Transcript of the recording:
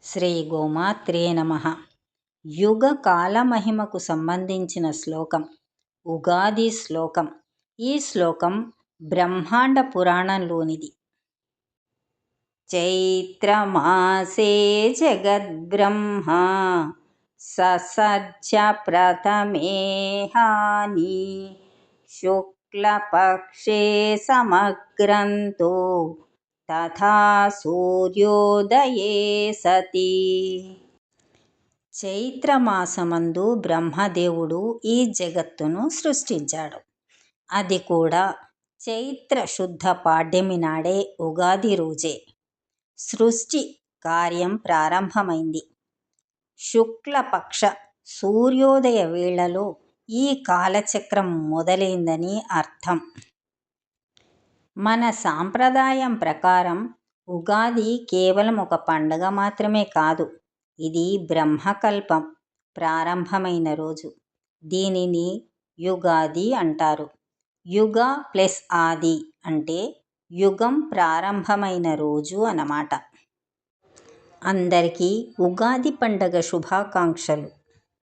శ్రీ గోమాత్రే నమః. యుగ కాలమహిమకు సంబంధించిన శ్లోకం ఉగాది శ్లోకం. ఈ శ్లోకం బ్రహ్మాండ పురాణంలోనిది. చైత్రమాసే జగద్బ్రహ్మ ససర్జ ప్రథమే హాని శుక్లపక్షే సమగ్రంతో తథా సూర్యోదయే సతి. చైత్రమాసమందు బ్రహ్మదేవుడు ఈ జగత్తును సృష్టించాడు. అది కూడా చైత్ర శుద్ధ పాడ్యమి నాడే, ఉగాది రోజే సృష్టి కార్యం ప్రారంభమైంది. శుక్లపక్ష సూర్యోదయ వేళలో ఈ కాలచక్రం మొదలైందని అర్థం. మన సాంప్రదాయం ప్రకారం ఉగాది కేవలం ఒక పండుగ మాత్రమే కాదు, ఇది బ్రహ్మకల్పం ప్రారంభమైన రోజు. దీనిని యుగాది అంటారు. యుగ ప్లస్ ఆది అంటే యుగం ప్రారంభమైన రోజు అన్నమాట. అందరికీ ఉగాది పండుగ శుభాకాంక్షలు.